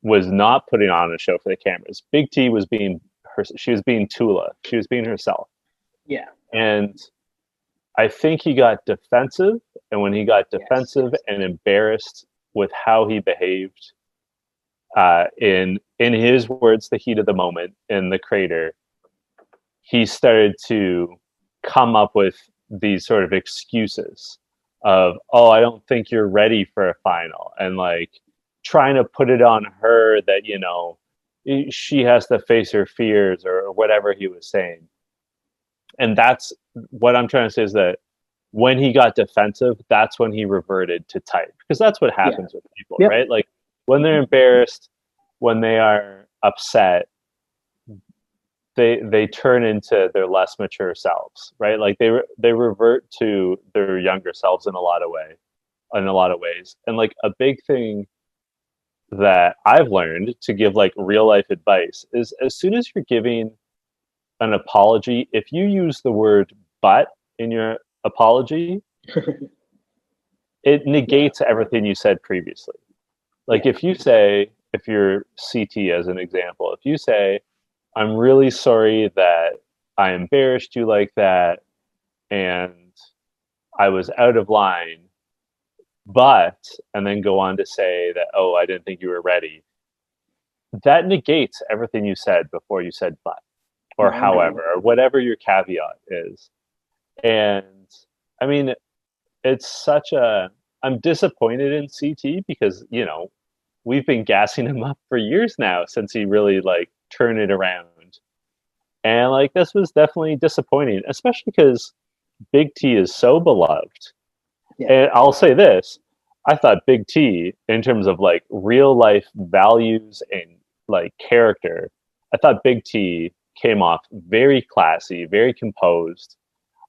was not putting on a show for the cameras. Big T was she was being Tula. She was being herself. Yeah. And I think he got defensive. And when he got defensive and embarrassed with how he behaved, in his words, the heat of the moment in the crater, he started to come up with these sort of excuses of, oh, I don't think you're ready for a final. And like trying to put it on her that, you know, she has to face her fears or whatever he was saying. And that's what I'm trying to say, is that when he got defensive, that's when he reverted to type, because that's what happens with people, right? Like when they're embarrassed, when they are upset, they turn into their less mature selves, right? Like they revert to their younger selves in a lot of ways. And like a big thing that I've learned to give like real life advice is, as soon as you're giving an apology, if you use the word but in your apology, it negates everything you said previously. Like if you're CT as an example, if you say, I'm really sorry that I embarrassed you like that and I was out of line, but, and then go on to say that, oh, I didn't think you were ready. That negates everything you said before you said but, or No, I agree. however, or whatever your caveat is. And I mean, it's such a, I'm disappointed in CT because, we've been gassing him up for years now since he really like turned it around. And like this was definitely disappointing, especially because Big T is so beloved. Yeah. And I'll say this, I thought Big T, in terms of like real life values and like character, I thought Big T came off very classy, very composed.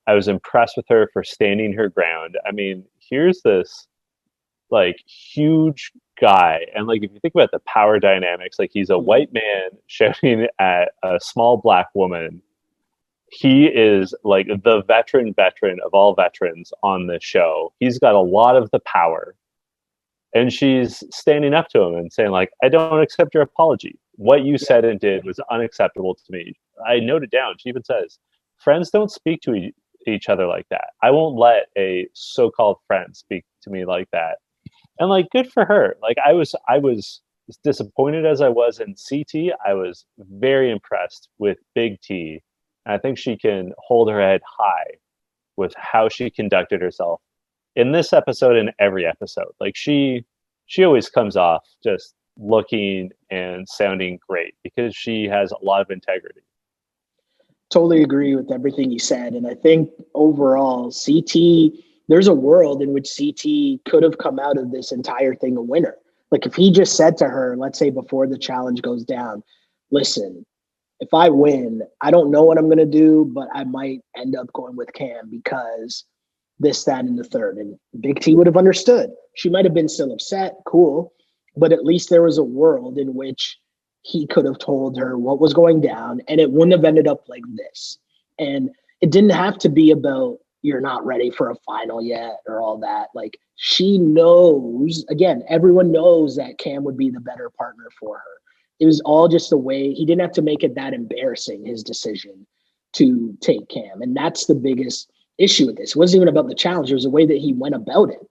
I was impressed with her for standing her ground. I mean, here's this like huge guy, and like if you think about the power dynamics, like he's a white man shouting at a small black woman. He is like the veteran of all veterans on this show. He's got a lot of the power, and she's standing up to him and saying like, I don't accept your apology. What you said and did was unacceptable to me. I noted down, she even says, friends don't speak to each other like that. I won't let a so-called friend speak to me like that. And like, good for her. Like I was as disappointed as I was in CT. I was very impressed with Big T. And I think she can hold her head high with how she conducted herself in this episode and every episode. Like she always comes off just looking and sounding great because she has a lot of integrity. Totally agree with everything you said. And I think overall, CT, there's a world in which CT could have come out of this entire thing a winner. Like if he just said to her, let's say before the challenge goes down, listen, if I win, I don't know what I'm going to do, but I might end up going with Cam because this, that, and the third. And Big T would have understood. She might have been still upset, cool, but at least there was a world in which he could have told her what was going down and it wouldn't have ended up like this. And it didn't have to be about you're not ready for a final yet or all that. Like she knows, again, everyone knows that Cam would be the better partner for her. It was all just the way he didn't have to make it that embarrassing, his decision to take Cam. And that's the biggest issue with this. It wasn't even about the challenge. It was the way that he went about it.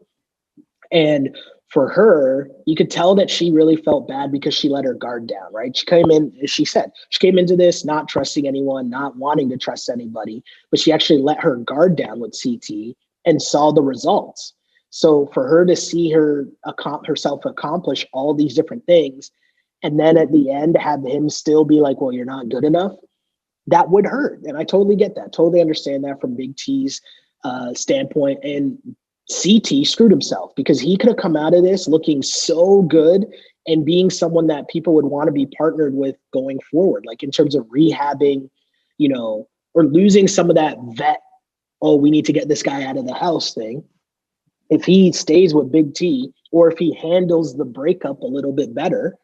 And for her, you could tell that she really felt bad because she let her guard down, right? She came in, as she said, she came into this not trusting anyone, not wanting to trust anybody, but she actually let her guard down with CT and saw the results. So for her to see herself accomplish all these different things, and then at the end have him still be like, well, you're not good enough, that would hurt. And I totally get that. Totally understand that from Big T's standpoint. And CT screwed himself because he could have come out of this looking so good and being someone that people would want to be partnered with going forward, like in terms of rehabbing, or losing some of that vet, oh, we need to get this guy out of the house thing. If he stays with Big T or if he handles the breakup a little bit better,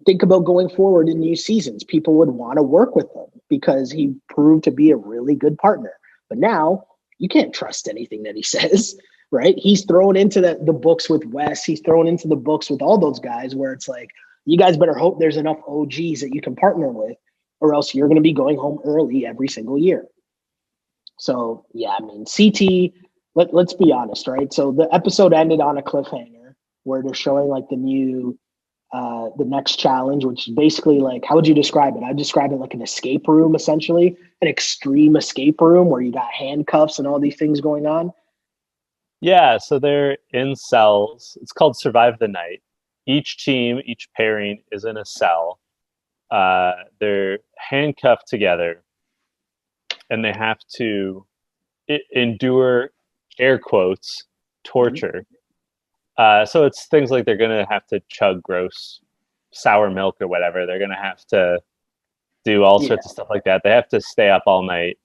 think about going forward in new seasons. People would want to work with him because he proved to be a really good partner. But now you can't trust anything that he says, right? He's thrown into the books with Wes. He's thrown into the books with all those guys where it's like, you guys better hope there's enough OGs that you can partner with, or else you're going to be going home early every single year. So, yeah, I mean, CT, let's be honest, right? So the episode ended on a cliffhanger where they're showing like the next challenge, which is basically like, how would you describe it? I describe it like an escape room, essentially, an extreme escape room where you got handcuffs and all these things going on. Yeah, so they're in cells. It's called Survive the Night. Each team, each pairing is in a cell. They're handcuffed together, and they have to endure, air quotes, torture. So it's things like they're going to have to chug gross sour milk or whatever. They're going to have to do all sorts of stuff like that. They have to stay up all night.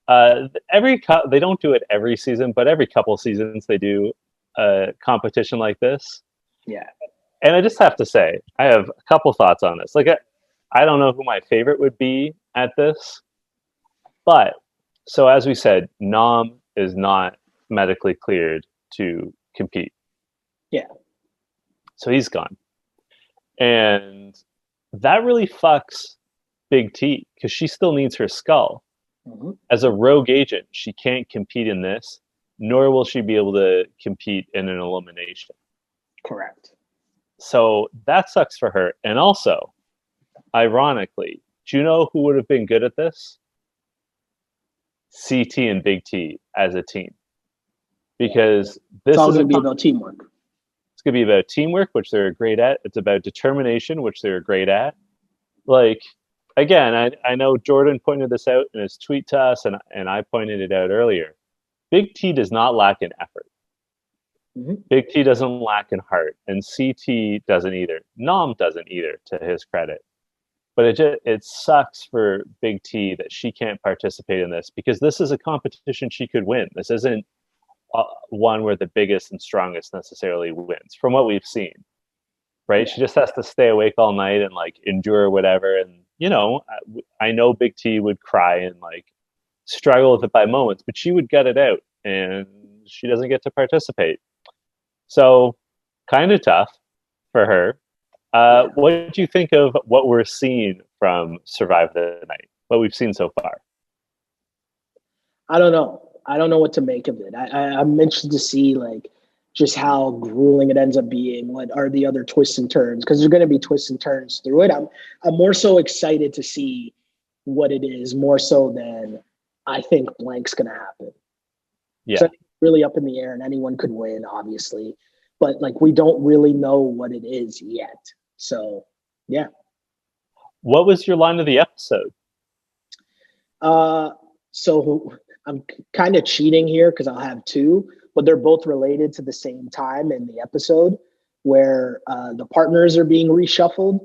They don't do it every season, but every couple seasons they do a competition like this. Yeah. And I just have to say, I have a couple thoughts on this. Like, I don't know who my favorite would be at this, but so as we said, Nam is not medically cleared to compete. Yeah. So he's gone. And that really fucks Big T because she still needs her skull. Mm-hmm. As a rogue agent, she can't compete in this. nor will she be able to compete in an elimination. Correct. So that sucks for her. And also, ironically, do you know who would have been good at this? CT and Big T as a team. Because it's all going to be about teamwork. It's going to be about teamwork, which they're great at. It's about determination, which they're great at. Like, again, I know Jordan pointed this out in his tweet to us, and I pointed it out earlier. Big T does not lack in effort. Mm-hmm. Big T doesn't lack in heart, and CT doesn't either. Nom doesn't either, to his credit. But it sucks for Big T that she can't participate in this, because this is a competition she could win. This isn't one where the biggest and strongest necessarily wins, from what we've seen. Right? Yeah. She just has to stay awake all night and like endure whatever. And I know Big T would cry and like struggle with it by moments, but she would gut it out, and she doesn't get to participate. So kind of tough for her. What did you think of what we're seeing from Survive the Night? What we've seen so far? I don't know what to make of it. I'm interested to see like just how grueling it ends up being. What are the other twists and turns? Because there's going to be twists and turns through it. I'm more so excited to see what it is, more so than I think blank's going to happen. Yeah, so it's really up in the air, and anyone could win, obviously. But like we don't really know what it is yet. So yeah. What was your line of the episode? So I'm kind of cheating here because I'll have two, but they're both related to the same time in the episode where the partners are being reshuffled.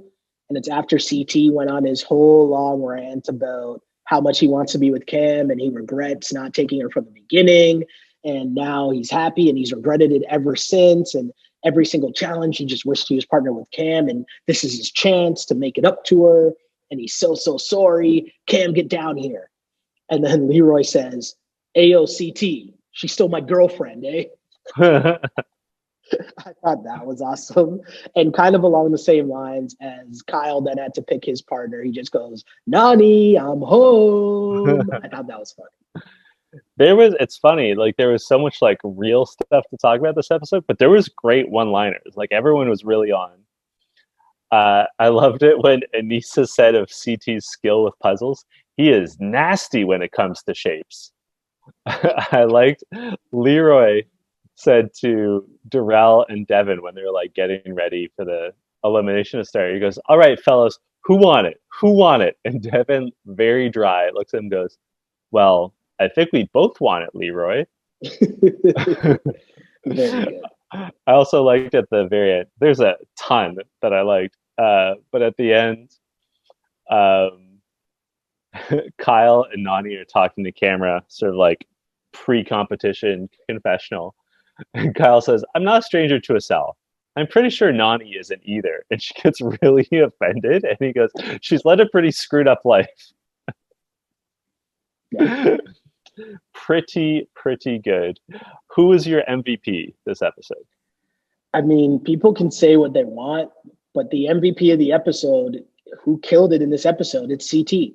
And it's after CT went on his whole long rant about how much he wants to be with Cam and he regrets not taking her from the beginning. And now he's happy and he's regretted it ever since. And every single challenge, he just wished he was partnered with Cam. And this is his chance to make it up to her. And he's so sorry. Cam, get down here. And then Leroy says, AOCT, she's still my girlfriend, eh? I thought that was awesome. And kind of along the same lines as Kyle then had to pick his partner. He just goes, Nani, I'm home. I thought that was funny. It's funny, like there was so much like real stuff to talk about this episode, but there was great one-liners. Like everyone was really on. I loved it when Anissa said of CT's skill with puzzles, he is nasty when it comes to shapes. I liked Leroy said to Darrell and Devin when they were like getting ready for the elimination to start, he goes, all right, fellas, who want it? Who want it? And Devin, very dry, looks at him and goes, well, I think we both want it, Leroy. Very good. I also liked at the very end, there's a ton that I liked, but at the end, Kyle and Nani are talking to camera, sort of like pre-competition confessional. And Kyle says, I'm not a stranger to a cell. I'm pretty sure Nani isn't either. And she gets really offended. And he goes, she's led a pretty screwed up life. Yeah. Pretty good. Who was your MVP this episode? I mean, people can say what they want, but the MVP of the episode, who killed it in this episode, it's CT.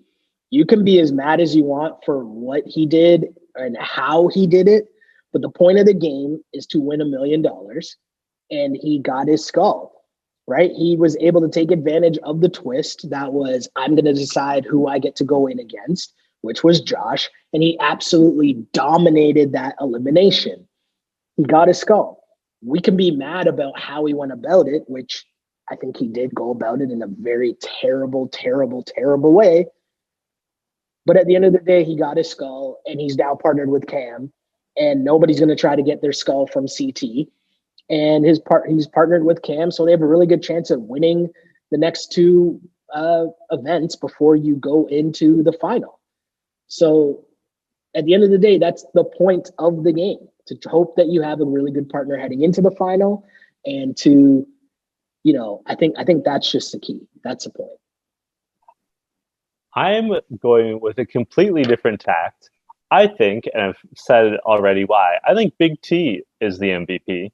You can be as mad as you want for what he did and how he did it, but the point of the game is to win $1 million, and he got his skull, right? He was able to take advantage of the twist that was, I'm going to decide who I get to go in against, which was Josh, and he absolutely dominated that elimination. He got his skull. We can be mad about how he went about it, which I think he did go about it in a very terrible way. But at the end of the day, he got his skull, and he's now partnered with Cam, and nobody's going to try to get their skull from CT. And he's partnered with Cam, so they have a really good chance of winning the next two events before you go into the final. So at the end of the day, that's the point of the game, to hope that you have a really good partner heading into the final, and to, I think that's just the key. That's the point. I'm going with a completely different tact. I think, and I've said it already why, I think Big T is the MVP.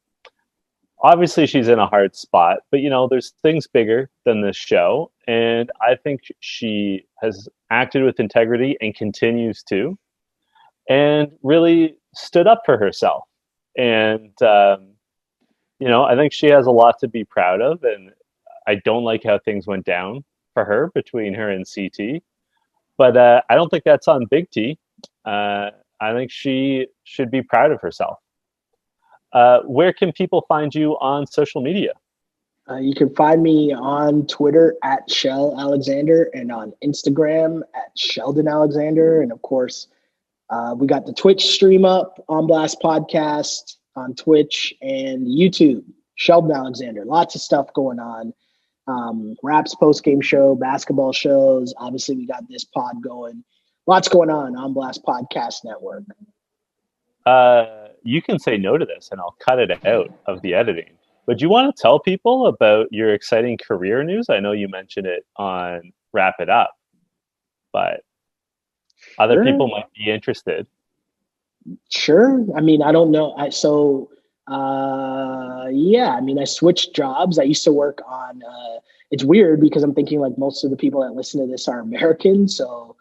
Obviously, she's in a hard spot, but, there's things bigger than this show. And I think she has acted with integrity and continues to. And really stood up for herself. And, I think she has a lot to be proud of. And I don't like how things went down for her between her and CT. But I don't think that's on Big T. I think she should be proud of herself. Where can people find you on social media? You can find me on Twitter at Shell Alexander and on Instagram at Sheldon Alexander. And of course, we got the Twitch stream up, On Blast Podcast on Twitch and YouTube, Sheldon Alexander. Lots of stuff going on. Raps post-game show, basketball shows. Obviously, we got this pod going. Lots going on Blast Podcast Network. You can say no to this, and I'll cut it out of the editing. But do you want to tell people about your exciting career news? I know you mentioned it on Wrap It Up, but other people might be interested. Sure. I mean, I don't know. I switched jobs. I used to work on, it's weird because I'm thinking like most of the people that listen to this are American. So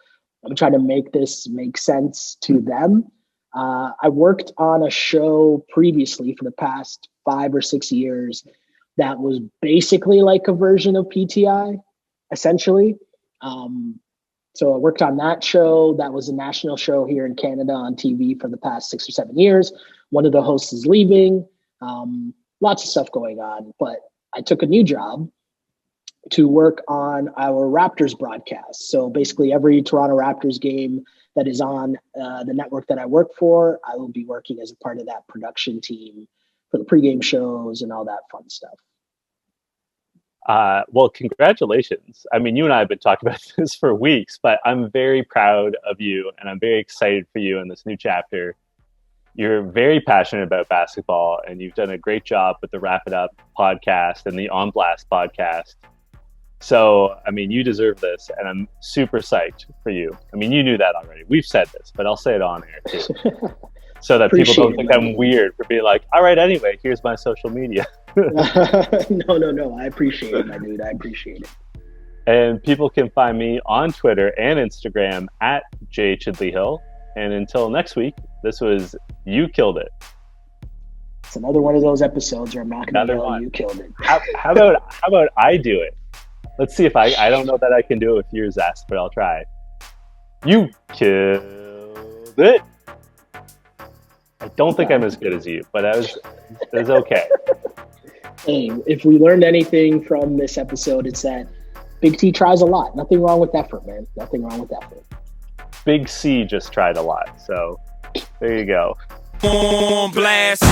I'm trying to make this make sense to them. I worked on a show previously for the past 5 or 6 years that was basically like a version of PTI, essentially. So I worked on that show. That was a national show here in Canada on TV for the past 6 or 7 years. One of the hosts is leaving. Lots of stuff going on. But I took a new job to work on our Raptors broadcast. So basically every Toronto Raptors game that is on the network that I work for, I will be working as a part of that production team for the pregame shows and all that fun stuff. Well, congratulations. I mean, you and I have been talking about this for weeks, but I'm very proud of you and I'm very excited for you in this new chapter. You're very passionate about basketball and you've done a great job with the Wrap It Up podcast and the On Blast podcast. So, I mean, you deserve this and I'm super psyched for you. I mean, you knew that already. We've said this, but I'll say it on air too. So that people don't think I'm weird for being like, all right, anyway, here's my social media. No. I appreciate it, my dude. I appreciate it. And people can find me on Twitter and Instagram at jchidleyhill. And until next week, this was You Killed It. It's another one of those episodes where I'm not going to yell, You killed it. How about I do it? Let's see if I don't know that I can do it with your zest, but I'll try. You killed it. I don't think I'm as good as you, but it was okay. Hey, if we learned anything from this episode, it's that Big T tries a lot. Nothing wrong with effort, man. Nothing wrong with effort. Big C just tried a lot, so there you go. On blast.